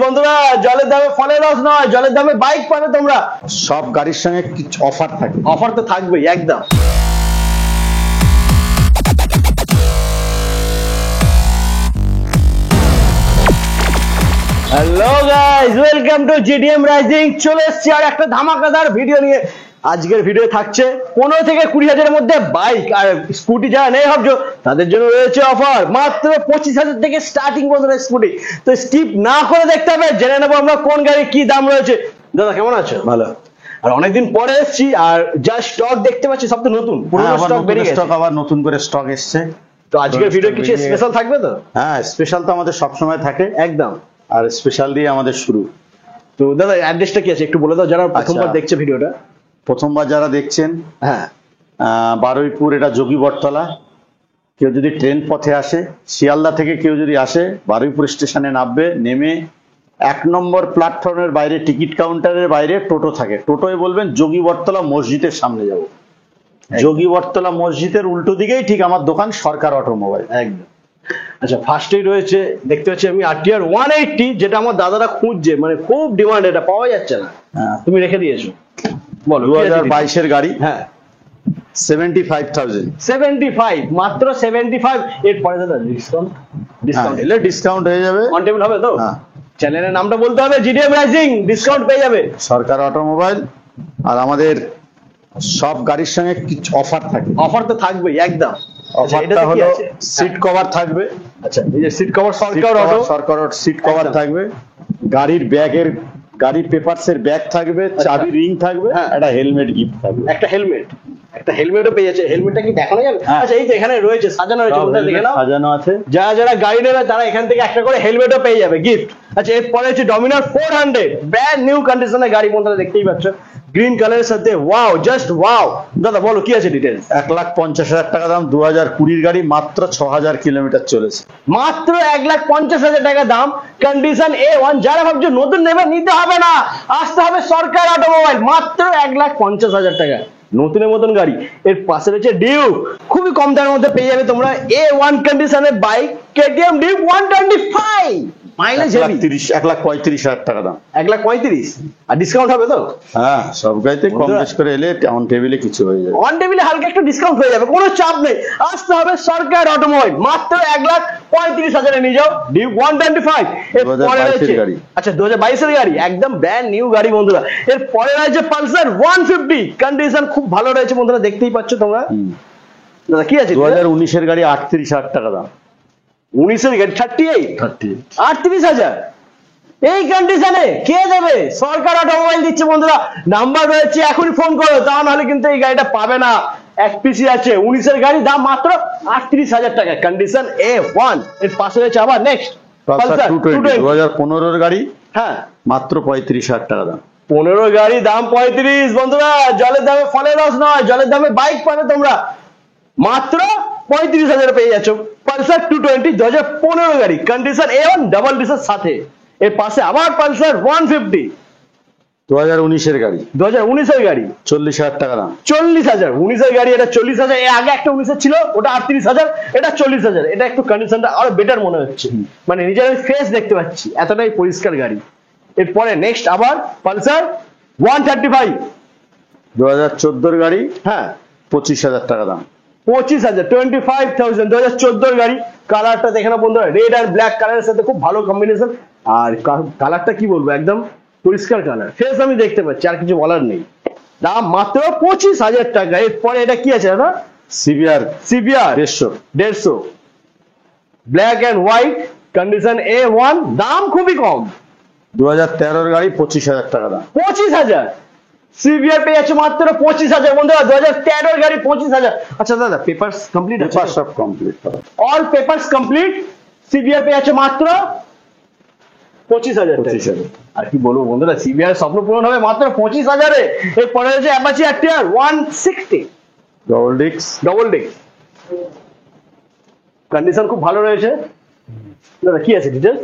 বন্ধুরা জলের দামে ফলের রস নয়, জলের দামে বাইক পাবে তোমরা। সব গাড়ির সঙ্গে কিছু অফার থাকে, অফার তো থাকবেই একদম। Hello guys, welcome to GDM rising. চলে এসেছি আর একটা ধামাকাদার ভিডিও নিয়ে। আজকের ভিডিও থাকছে 15 থেকে 20,000 এর মধ্যে বাইক আর স্কুটি যারা নেই ভাবছো তাদের জন্য রয়েছে অফার। মাত্র 25,000 থেকে স্টার্টিং বন্ধুরা স্কুটি। তো স্কিপ না করে দেখতে হবে, জেনে নেবো আমরা কোন গাড়ির কি দাম রয়েছে। দাদা কেমন আছো? ভালো। আর অনেকদিন পরে এসেছি আর যা স্টক দেখতে পাচ্ছি সব তো নতুন, পুরনো স্টক বেরিয়ে গেছে। স্টক আবার নতুন করে স্টক এসেছে। তো আজকের ভিডিও কিছু স্পেশাল থাকবে তো? হ্যাঁ, স্পেশাল তো আমাদের সব সময় থাকে একদম। আর স্পেশাল দিয়ে আমাদের শুরু। তো দাদা অ্যাড্রেসটা কি আছে একটু বলে দাও যারা প্রথমবার দেখছে ভিডিওটা। প্রথমবার যারা দেখছেন, হ্যাঁ, বারুইপুর, এটা যোগী বটতলা। কেউ যদি ট্রেন পথে আসে, শিয়ালদা থেকে কেউ যদি আসে, বারুইপুর স্টেশনে নামবে, নেমে 1 নম্বর প্ল্যাটফর্মের বাইরে টিকিট কাউন্টারের বাইরে টোটো থাকে, টোটোয় বলবেন যোগী বটতলা মসজিদের সামনে যাব। যোগী বটতলা মসজিদের উল্টো দিকেই ঠিক আমার দোকান, সরকার অটোমোবাইল। একদম। আচ্ছা, ফার্স্টেই রয়েছে দেখতে পাচ্ছি আমি RTR 180, যেটা আমার দাদারা খুঁজছে, মানে খুব ডিমান্ড, এটা পাওয়া যাচ্ছে না। তুমি রেখে দিয়েছো, বলো। 2022 এর গাড়ি। হ্যাঁ, 75,000। 75, মাত্র 75। এরপরে দাদা ডিসকাউন্ট এলে ডিসকাউন্ট হয়ে যাবে। অন টেবিল হবে তো? হ্যাঁ। চ্যানেলের নামটা বলতে হবে, জিডিএম রাইজিং, ডিসকাউন্ট পেয়ে যাবে সরকার অটোমোবাইল। আর আমাদের সব গাড়ির সঙ্গে কিছু অফার থাকে। অফার তো থাকবেই একদম। অফারটা হলো সিট কভার থাকবে। আচ্ছা, এই যে সিট কভার সরকার সিট কভার থাকবে, গাড়ির ব্যাগের, গাড়ির পেপারস এর ব্যাগ থাকবে, চাবি রিং থাকবে, একটা হেলমেট গিফট থাকবে। একটা হেলমেটও পেয়ে যাচ্ছে। হেলমেটটা কি দেখানো যাবে? আচ্ছা, এই যে এখানে রয়েছে, সাজানো রয়েছে, দেখে নাও, সাজানো আছে। যারা গাড়ি নেবে তারা এখান থেকে একটা করে হেলমেটও পেয়ে যাবে গিফট। আচ্ছা, এরপরে হচ্ছে ডমিনার 400, ব্র্যান্ড নিউ কন্ডিশনের গাড়ি বন্ধুরা দেখতেই পাচ্ছ, গ্রিন কালারের সাথে। Wow, just wow. দাদা বলো কি আছে ডিটেইলস। 1,50,000 টাকা দাম, 2020 গাড়ি, মাত্র 6,000 কিলোমিটার চলেছে। মাত্র 1,50,000 টাকা দাম, কন্ডিশন A1। যারা ভাবছো নতুন নেবে, নিতে হবে না, আসতে হবে সরকার অটোমোবাইল। মাত্র 1,50,000 টাকা, নতুনের মতন গাড়ি। এর পাশে রয়েছে ডিউক, খুবই কম দামের মধ্যে পেয়ে যাবে তোমরা A1 কন্ডিশনের bike, KTM Duke 125, mileage heavy. 1,35,000 টাকা দাম। 1,35,000। আর ডিসকাউন্ট হবে তো? হ্যাঁ, সব গাড়িতে কম বেশি করে এলে অন টেবিলে কিছু হয়ে যাবে। অন টেবিলে হালকা একটু ডিসকাউন্ট হয়ে যাবে, কোনো চাপ নেই। আসতে হবে সরকার অটোমোবাইল, মাত্র 1,35,000 নিয়ে যাও ডিউক 125। এর পরে রয়েছে, আচ্ছা 2022 এর গাড়ি, একদম ব্র্যান্ড নিউ গাড়ি বন্ধুরা। এর পরে রয়েছে পালসার 150, কন্ডিশন খুব ভালো রয়েছে বন্ধুরা, দেখতেই পাচ্ছ তোমরা। দাদা কি আছে? 2019 এর গাড়ি, 38,000 টাকা দাম। 19 এর গাড়ি 38, 38,000 এই কন্ডিশনে কে দেবে? সরকার অটোমোবাইল দিচ্ছে বন্ধুরা। নাম্বার রয়েছে, এখনই ফোন করো, তা নাহলে কিন্তু এই গাড়িটা পাবে না। এক পিসি আছে 19 এর গাড়ি, দাম মাত্র 38,000 টাকা, কন্ডিশন A1। এর পাশে রয়েছে আবার নেক্সট পালসার 220, 2015 এর গাড়ি। হ্যাঁ, মাত্র 35,000 টাকা দাম। 15 গাড়ি, দাম 35। বন্ধুরা জলের দামে ফলের রস নয়, জলের দামে বাইক পাবে তোমরা। মাত্র 35,000 পেয়ে যাচ্ছ পালসার 220, 2015 গাড়ি, কন্ডিশন A1, ডাবল ডিসের সাথে। এর পাশে আবার পালসার 150, 2019 এর গাড়ি, 2019 এর গাড়ি, 40,000 টাকা দাম। 40,000, 19 এর গাড়ি, এটা 40,000। এর আগে একটা 19 এর ছিল, ওটা 38,000, এটা 40,000। এটা একটু কন্ডিশনটা আরো বেটার মনে হচ্ছে, মানে নিজের ফেস দেখতে পাচ্ছি, এতটাই পরিষ্কার গাড়ি। এরপরে নেক্সট আবার পালসার 135, 2014 এর গাড়ি। হ্যাঁ, 25,000 টাকা দাম। 25,000, 25,000, 2014 এর গাড়ি। কালারটা দেখে না বন্ধুরা, রেড আর ব্ল্যাক কালারের সাথে খুব ভালো কম্বিনেশন। আর কালারটা কি বলবো, একদম পরিষ্কার কালার, ফেস আমি দেখতে পাচ্ছি, আর কিছু বলার নেই। দাম মাত্র 25,000 টাকা। এরপরে এটা কি আছে দাদা? CBR 150, black and white, condition A1, দাম খুবই কম। 2013 এর গাড়ি, 25,000 টাকা দাম। 25,000 সিবিআর পেয়ে যাচ্ছে মাত্র 25,000 বন্ধুরা। 2013 এর গাড়ি 25,000। আচ্ছা দাদা, পেপারস কমপ্লিট আছে? পেপার সব complete, all papers complete. CBR পেয়ে যাচ্ছে মাত্র 25,000 টাকা। আর কি বলবো বন্ধুরা, সিবিআর স্বপ্ন পূরণ হবে মাত্র 25,000 এ। এরপরে রয়েছে Apache RTR 160, double disc. Condition খুব ভালো রয়েছে। দাদা কি আছে ডিটেইলস?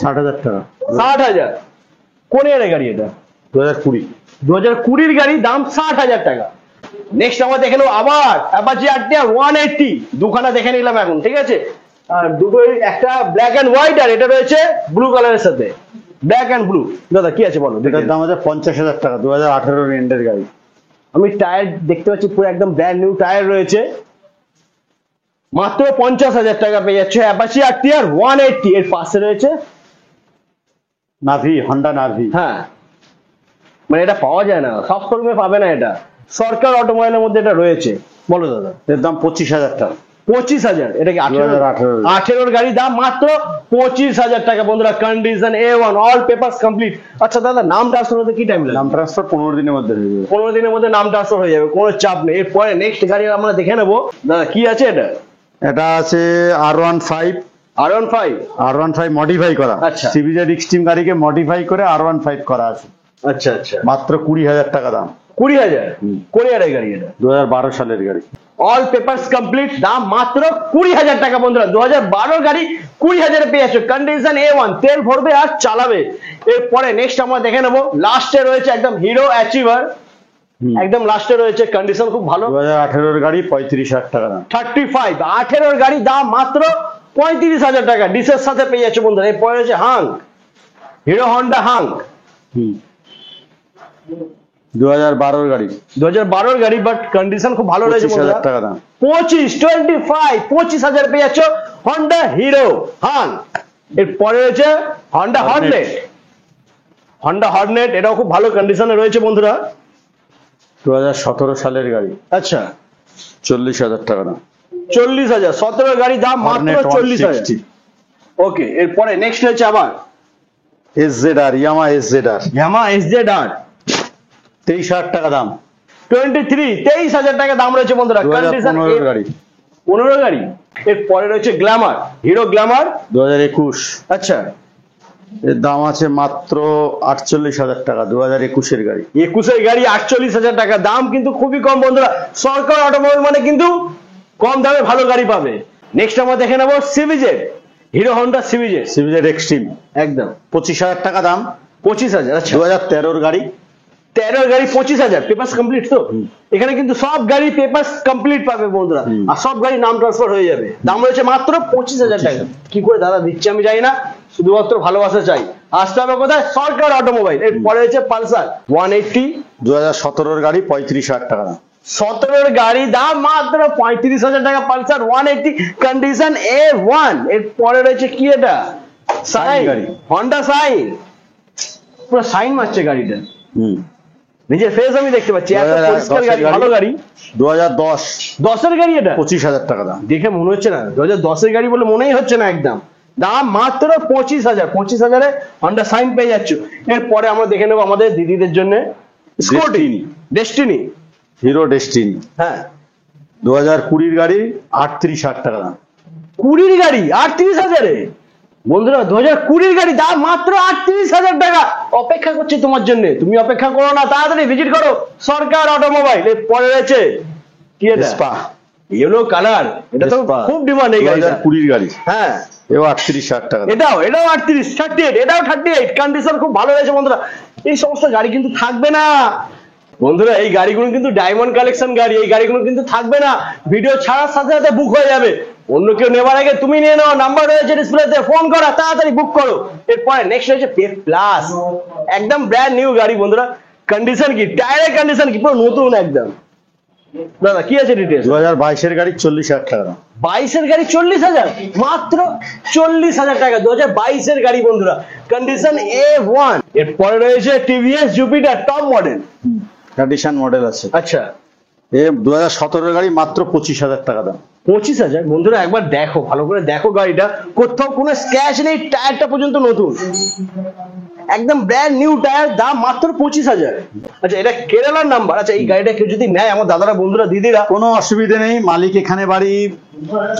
60,000 টাকা। 60,000। কোন ইয়ারের গাড়ি এটা? 2020, 2020 গাড়ি, দাম 60,000 টাকা। নেক্সট আমরা দেখে নেবো আবার অ্যাপাচি RTR 180, দুখানা দেখে নিলাম এখন, ঠিক আছে। আর দুটোই, একটা ব্ল্যাক এন্ড হোয়াইট আর এটা রয়েছে ব্লু কালারের সাথে। Black and blue. দাদা কি আছে বলো। এটার দাম আছে 50,000 টাকা, 2018 এন্ডের গাড়ি। আমি টায়ার দেখতে পাচ্ছি পুরো একদম ব্র্যান্ড নিউ টায়ার রয়েছে, মাত্র 50,000 টাকা পেয়ে যাচ্ছে অ্যাপাচি আরটিআর 180। এর পাশে রয়েছে নাভি, হন্ডা নাভি। হ্যাঁ, মানে এটা পাওয়া যায় না, সব শোরুমে পাবে না, এটা সরকার অটোমোবাইলের মধ্যে এটা রয়েছে। বলো দাদা। এর দাম 25,000 টাকা। 25,000। এটা কি 2018 18 গাড়ি, দাম মাত্র 25,000 টাকা বন্ধুরা। Condition A1, all papers complete. আচ্ছা দাদা, নাম ট্রান্সফার হতে কি টাইম লাগে? নাম ট্রান্সফার 15 দিনের মধ্যে হয়ে যাবে। 15 দিনের মধ্যে নাম ট্রান্সফার হয়ে যাবে, কোনো চাপ নেই। এরপরে নেক্সট গাড়ি আমরা দেখে নেবো। দাদা কি আছে এটা? এটা আছে R15। R15 মডিফাই করা। আচ্ছা। সিবিজেড এক্সট্রিম গাড়িকে মডিফাই করে R15 করা আছে। আচ্ছা আচ্ছা, মাত্র 20,000 টাকা দাম। 20,000। কোন ইয়ারের গাড়ি এটা? 2012 সালের গাড়ি। অল পেপারস কমপ্লিট, দাম মাত্র 20,000 টাকা বন্ধুরা। 2012 গাড়ি 20,000 পেয়ে যাচ্ছে। কন্ডিশন A1, তেল ভরবে আর চালাবে। এরপরে নেক্সট আমরা দেখে নেবো। লাস্টে রয়েছে একদম হিরো অ্যাচিভার, একদম লাস্টে রয়েছে, কন্ডিশন খুব ভালো। 2018 গাড়ি, 35,000 টাকা দাম। 35। 18 গাড়ি, দাম মাত্র 35,000 টাকা ডিসের সাথে পেয়ে যাচ্ছে বন্ধুরা। এরপরে রয়েছে হাঙ্ক, হিরো হন্ডা হাঙ্ক। 2012 গাড়ি, 2012 গাড়ি, বাট কন্ডিশন খুব ভালো রয়েছে বন্ধুরা। 25,000 টাকা দাম। 25 পেয়ে যাচ্ছ হন্ডা হিরো হাঙ্ক। এরপরে রয়েছে হন্ডা হর্নেট, এটাও খুব ভালো কন্ডিশনে রয়েছে বন্ধুরা। 2017 সালের গাড়ি। আচ্ছা, 40,000 টাকা দাম। 40,000। 17 গাড়ি, দাম মাত্র 40,000। ওকে, এরপরে নেক্সট হচ্ছে আবার SZR, ইয়ামা SZR, SZR 23,000 টাকা দাম। 23,000 টাকা দাম রয়েছে বন্ধুরা। কন্ডিশন 2015 গাড়ি। 15 গাড়ি। এরপরে রয়েছে গ্ল্যামার, হিরো গ্ল্যামার 2021। আচ্ছা, এর দাম আছে মাত্র 48,000 টাকা, 2021 গাড়ি। 21 গাড়ি 48,000 টাকা দাম, কিন্তু খুবই কম বন্ধুরা। সরকার অটোমোবাইল মানে কিন্তু কম দামে ভালো গাড়ি পাবে। নেক্সট আমরা দেখে নেবো CBZ, Hero Honda CBZ Xtreme, একদম 25,000 টাকা দাম। 25,000। আচ্ছা, 2013 গাড়ি। 13 গাড়ি 25,000, পেপারস কমপ্লিট তো? এখানে কিন্তু সব গাড়ি পেপারস কমপ্লিট পাবে বন্ধুরা, আর সব গাড়ি নাম ট্রান্সফার হয়ে যাবে। দাম রয়েছে মাত্র 25,000 টাকা। কি করে দাদা দিচ্ছে আমি জানি না, শুধুমাত্র ভালোবাসা চাই। আসতে হবে কোথায়? সরকার অটোমোবাইল। এরপরে রয়েছে পালসার 180, 2017 গাড়ি, 35,000 টাকা দাম। 17 গাড়ি, দাম মাত্র 35,000 টাকা। Pulsar 180, condition A1। এরপরে রয়েছে কি এটা? সাইন গাড়ি, হন্ডা সাইন, পুরো সাইন মারছে গাড়িটা। নিজের ফেস আমি দেখতে পাচ্ছি, এত পরিষ্কার গাড়ি, ভালো গাড়ি। 2010, 10 গাড়ি, এটা 25,000 টাকা দাম। দেখে মনে হচ্ছে না 2010 গাড়ি বলে মনেই হচ্ছে না একদম। দাম মাত্র 25,000। 25,000-এ হন্ডা সাইন পেয়ে যাচ্ছ। এরপরে আমরা দেখে নেবো আমাদের দিদিদের জন্য ডেস্টিনি, হিরো ডেস্টিনি। হ্যাঁ, 2020 গাড়ি, 38,000 টাকা দাম। 20 গাড়ি 38,000-এ বন্ধুরা। 2020 গাড়ি, দাম মাত্র 38,000 টাকা। অপেক্ষা করছে তোমার জন্য, তুমি অপেক্ষা করো না, তাড়াতাড়ি ভিজিট করো সরকার অটোমোবাইল। এরপরে রয়েছে কি এটা? ইয়েলো কালার, এটা তো খুব ডিমান্ড এই গাড়িটা। 2020 গাড়ি, হ্যাঁ, এও 38,000 টাকা দাম। এটাও 38, 38, এটাও 38। কন্ডিশন খুব ভালো রয়েছে বন্ধুরা। এই সমস্ত গাড়ি কিন্তু থাকবে না বন্ধুরা, এই গাড়িগুলো কিন্তু ডায়মন্ড কালেকশন গাড়ি, এই গাড়িগুলো কিন্তু থাকবে না। ভিডিও ছাড়ার সাথে সাথে বুক হয়ে যাবে। অন্য কেউ নেবার আগে তুমি নিয়ে নাও, নাম্বার রয়েছে ডিসপ্লেতে, ফোন করা, তাড়াতাড়ি বুক করো। এরপরে নেক্সট হচ্ছে পেপ প্লাস, একদম ব্র্যান্ড নিউ গাড়ি বন্ধুরা। কন্ডিশন কি, টায়ারের কন্ডিশন কি, পুরো নতুন একদম। দাদা কি আছে ডিটেইলস? 2022 গাড়ি, 40,000 টাকা দাম। 22 গাড়ি 40,000, মাত্র 40,000 টাকা। 2022 গাড়ি বন্ধুরা, কন্ডিশন A1। এরপরে রয়েছে TVS Jupiter top model, condition model আছে। আচ্ছা, এ 2017 গাড়ি, মাত্র 25,000 টাকা দাম। 25,000 বন্ধুরা। একবার দেখো, ভালো করে দেখো গাড়িটা, কোথাও কোনো স্ক্র্যাচ নেই, টায়ারটা পর্যন্ত নতুন, একদম ব্র্যান্ড নিউ টায়ার, দাম মাত্র 25,000। আচ্ছা, এটা কেরালার নাম্বার। আচ্ছা, এই গাড়িটা কেউ যদি নেয়, আমার দাদারা, বন্ধুরা, দিদিরা, কোনো অসুবিধা নেই, মালিক এখানে বাড়ি,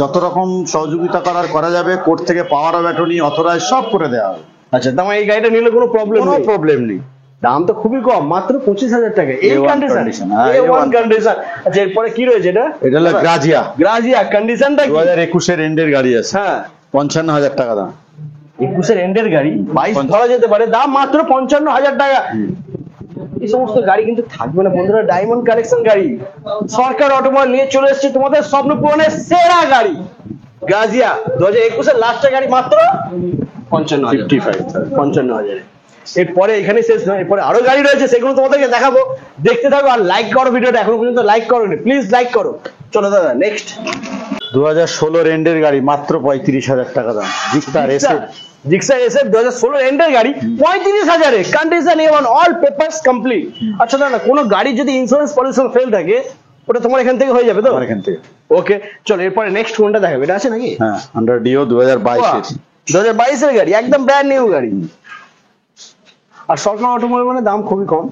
যত রকম সহযোগিতা করা যাবে, কোর্ট থেকে পাওয়ার অফ অ্যাটর্নি, অথরাইজ সব করে দেওয়া হবে। আচ্ছা, তার মানে এই গাড়িটা নিলে কোনো প্রবলেম নেই। দাম তো খুবই কম, মাত্র 25,000 টাকা। এই কন্ডিশন, A1 কন্ডিশন। আচ্ছা, এরপরে কি রয়েছে এটা? এটা হলো গ্রাজিয়া, কন্ডিশনটা কি? 2021 এন্ডের গাড়ি আছে। হ্যাঁ, 55,000 টাকা দাম। 21 এন্ডের গাড়ি, 22 ধরা যেতে পারে, দাম মাত্র 55,000 টাকা। এই সমস্ত গাড়ি কিন্তু থাকবে না বন্ধুরা, ডায়মন্ড কালেকশন গাড়ি। সরকার অটোমোবাইল নিয়ে চলে এসেছে তোমাদের স্বপ্ন পূরণের সেরা গাড়ি, গ্রাজিয়া। 2021 লাস্টের গাড়ি, মাত্র 55,000 55,000 55,000। এরপরে এখানে শেষ নয়, এরপরে আরো গাড়ি রয়েছে, সেগুলো তোমাদেরকে দেখাবো, দেখতে থাকো আর লাইক করো ভিডিওটা, এখনো পর্যন্ত লাইক করোনি প্লিজ লাইক করো। চলো দাদা নেক্সট। 2016 এন্ডের গাড়ি মাত্র 35,000 টাকা দাম, জিক্সার এসএফ। জিক্সার এসএফ 2016 এন্ডের গাড়ি 35,000 এ, condition A1, all papers complete. আচ্ছা দাদা, কোনো গাড়ি যদি ইন্স্যুরেন্স পলিউশন ফেল থাকে ওটা তোমার এখান থেকে হয়ে যাবে তো? আমার এখান থেকে। ওকে চলো এরপরে নেক্সট কোনটা দেখাবে, এটা আছে নাকি? হ্যাঁ, আন্ডার ডিও 2022 2022 এর গাড়ি, একদম ব্র্যান্ড নিউ গাড়ি। আর সরকার অটোমোবাইল মানে দাম খুবই কম।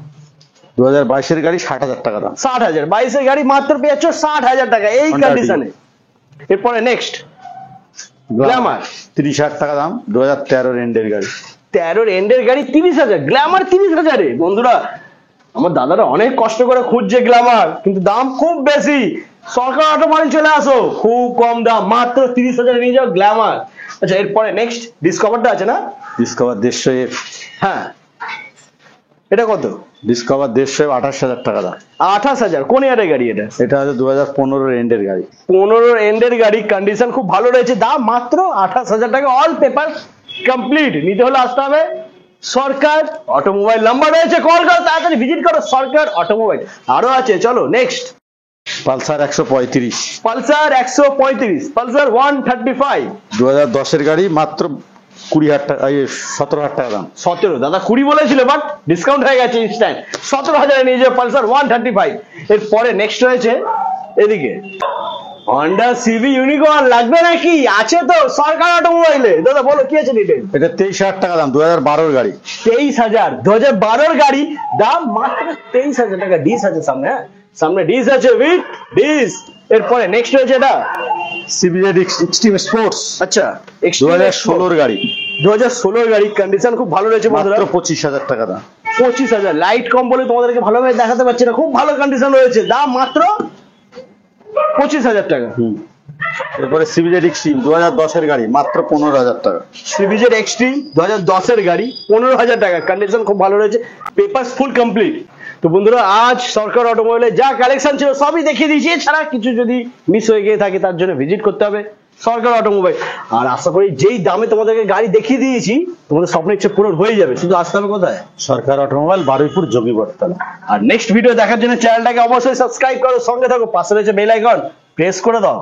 2022 এর গাড়ি 60,000 টাকা দাম। 60,000, 22 এর গাড়ি মাত্র পেয়েছ 60,000 টাকা এই Honda কন্ডিশনে। এরপরে নেক্সট গ্ল্যামার 30,000 টাকা দাম, 2013 এন্ডের গাড়ি। 13 এন্ডের গাড়ি 30,000, গ্ল্যামার 30,000 এ। বন্ধুরা আমার দাদারা অনেক কষ্ট করে খুঁজছে গ্ল্যামার, কিন্তু দাম খুব বেশি। সরকার অটোমোবাইল চলে আসো, খুব কম দাম, মাত্র 30,000 এ নিয়ে যাও গ্ল্যামার। আচ্ছা এরপরে নেক্সট ডিসকভারটা আছে না? Discover 150F। হ্যাঁ, এটা কত? ডিসকভার 150F 28,000 টাকা দাম। 28,000, কোন ইয়ারের গাড়ি এটা? এটা হচ্ছে 2015 এন্ডের গাড়ি। 15 এন্ডের গাড়ি, কন্ডিশন খুব ভালো রয়েছে, দাম মাত্র 28,000 টাকা, অল পেপার কমপ্লিট। নিতে হলে আসতে হবে সরকার অটোমোবাইল, নাম্বার রয়েছে, কল করো, তাড়াতাড়ি ভিজিট করো সরকার অটোমোবাইল। আরো আছে, চলো নেক্সট। পালসার 135, পালসার 135, পালসার 135 2010 এর গাড়ি, মাত্র 20,000 টাকা, 17,000 টাকা দাম। 17, দাদা 20 বলেছিল বাট ডিসকাউন্ট হয়ে গেছে ইনস্ট্যান্ট, 17,000 এ নিয়ে যাও পালসার 135। এরপরে নেক্সট রয়েছে এদিকে হন্ডা সিবি ইউনিকর্ন, লাগবে নাকি? আছে তো সরকার অটোমোবাইলে। দাদা বলো কি আছে ডিটেইল। এটা 23,000 টাকা দাম, 2012 এর গাড়ি। 23,000, 2012 এর গাড়ি, দাম মাত্র 23,000 টাকা। ডিস আছে সামনে, হ্যাঁ সামনে ডিস আছে, উইথ ডিস। এরপরে নেক্সট রয়েছে এটা সিবিজেড এক্সট্রিম স্পোর্টস, আচ্ছা 2016 এর গাড়ি। 2016 এর গাড়ি, কন্ডিশন খুব ভালো রয়েছে বন্ধুরা, মাত্র 25,000 টাকা দাম। 25,000, লাইট কম বলে তোমাদেরকে ভালোভাবে দেখাতে পারছি না, খুব ভালো কন্ডিশন রয়েছে, দাম মাত্র 25,000 টাকা। এরপরে সিবিজেড এক্সট্রিম 2010 এর গাড়ি, মাত্র 15,000 টাকা। সিবিজেড এক্সট্রিম 2010 এর গাড়ি, 15,000 টাকা, কন্ডিশন খুব ভালো রয়েছে, পেপারস ফুল কমপ্লিট। তো বন্ধুরা আজ সরকার অটোমোবাইলে যা কালেকশন ছিল সবই দেখিয়ে দিয়েছি, এছাড়া কিছু যদি মিস হয়ে গিয়ে থাকে তার জন্য ভিজিট করতে হবে সরকার অটোমোবাইল। আর আশা করি যেই দামে তোমাদেরকে গাড়ি দেখিয়ে দিয়েছি তোমাদের স্বপ্নের ইচ্ছে পূরণ হয়ে যাবে, শুধু আসতে হবে কোথায়? সরকার অটোমোবাইল, বারুইপুর, যোগীবরতলা। আর নেক্সট ভিডিও দেখার জন্য চ্যানেলটাকে অবশ্যই সাবস্ক্রাইব করো, সঙ্গে থাকো, পাশে রয়েছে বেল আইকন প্রেস করে দাও।